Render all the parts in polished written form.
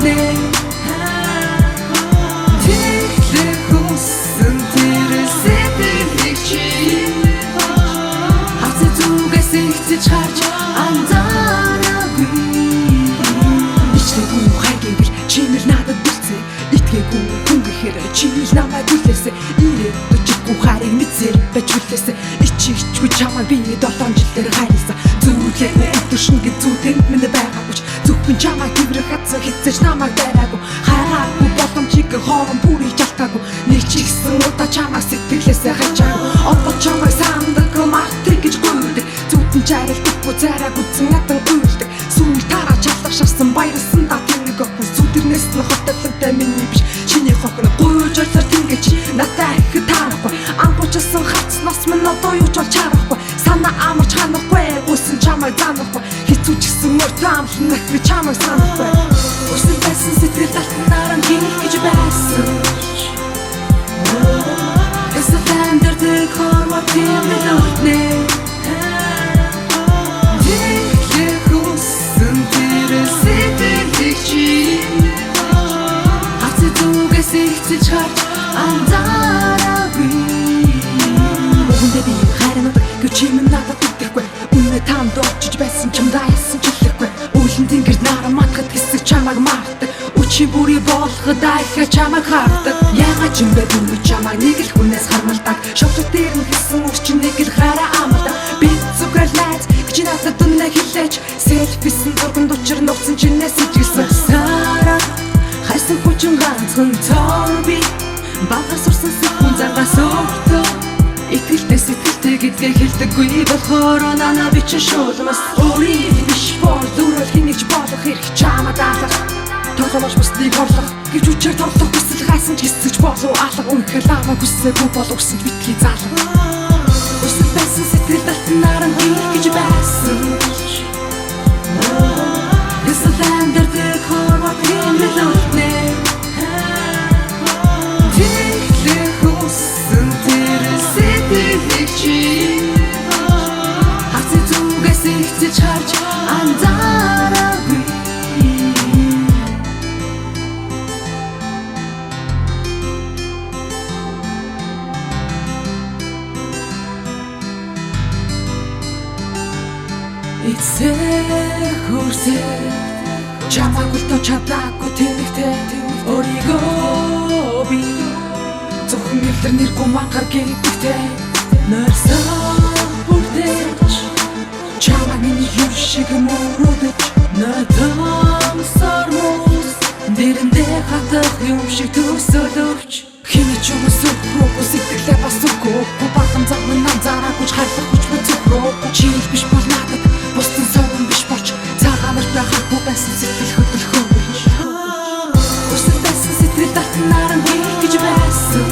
үлднэ Тэглэх хүссэн тэр сэтгэлийг чи Хавцаа зүгээс ихцэж харж анзаараагүй Ичдэггүй хайгийгэл чимэр надад бэлцээ Итгээгүй хүн гэхээр чимэр намайг хүлээсэ Ирээд дучиггүй харийг мэдсээр байж хүлээсэ Ичгүй чамайг би 7 жилээр хайрласан Зүрлээ өдөршин гэж зүтэнд минь байгаагүй Зөвхөн чамайг тэрэх хацаа хитцэж намайг дайраагүй Хараагүй боломжийг хоорон бүрийг жалтаагүй Нэг ч ихсэн удаа чамайг сэтгэлээсээ хайчаагүй Одоо чамайг сандаг мартыг гэж гүйлдэг Зүтэн чарилдаггүй царайг үтсэн надан уйлдаг Сүүл тараа чалах шарсан баярлсан да тэнэг охин Зүдэрнээс нь хотолтой миний биш Чиний хохин гуйж ойлсоор тэнгэж надаа их таарахгүй Амбуучсан хацнаас минь одоо юу ч бол чарахгүй Санаа амарч ханахгүй Үсэн чамайг занахгүй Хизүүч гисэн мөртөө амлан нахви чамайг санахгүй Үсэн байсан сэтгэл талтнаараа хийх гэж байсан Эсэлэн дэрдэг хормоо тиймэл үлднэ Тэглэх хүссэн тэр сэтгэлийг чи Хавцаа зүгээс ихцэж харж анзаараагүй Өгөндөө би хайрнууд гэвч чимэн надад үтгэхгүй Үнэ таамд очиж байсан ч юм дайсан ч хэлэхгүй Үүлэн тэнгэр наран матхад хэсэг чамайг мартдаг Үчи бүрий болгоход айхаа чамайг хардаг Яагаад ч юм бэ дүнгүй чамайг нэг л хүнээс хармалдаг Шовчот дээр нь хэлсэн үрчин нэг л хараа амалдаг Би зүгээр найз гэж надад үнэ хэлээч Селфисэн дурганд учир нууцсан чинээс ичгэлсэн Сара хайсан хүчин ганцхан цоор би Багаас сурсан сэтгэн загаас өгтөө Итгэлтэй сэтгэлтэй гэдгээ хэлдэггүй болохоор нана би ч шуулмас Өөрийн биш бол дүрэл хинэгч болох хэрэг чамаа даалах Тогломош бүснийг орлох Гэвч үчээр торлох хүсэл хайсан ч хэсэгч болов алга Үнэхээр намайг хүссээгүй бол өгсөн ч битгий заалах Хүсэл байсан сэтгэл талтнаараа хийх гэж байсан Эсэлэн дэрдэг хормоо тиймэл үлднэ Тэглэх хүссэн тэр сэтгэлийг чи Хавцаа зүгээс ихцэж харж анзаараагүй Эцэг хүрсээ Чамайг үлдэн чадаагүй тэнэгтэй Өөрийгөө би Зөвхөн илэр нэргүй мангар гэгдэгтэй Нойрсон бүрдэж Чамайг миний юм шиг мөрөдөж Надам сармус Дэрэндээ хатах юм шиг төсөлөвч Хинэ ч юм өсөхгүй сэтгэлээ бас өгөөгүй Баган замын анзаараагүй ч хайлах хүч бүцэхгүй Чи их биш бол надад Бусдын совон биш болж Цагаамар байгаагүй байсан сэтгэл хөдөлгөөж Хүсэл байсан сэтгэл талтнаараа хийх гэж байсан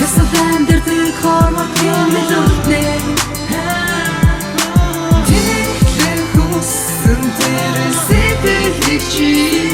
Эсэлэн дэрдэг хормоо тиймэл үлднэ Тэглэх хүссэн тэр сэтгэлийг чи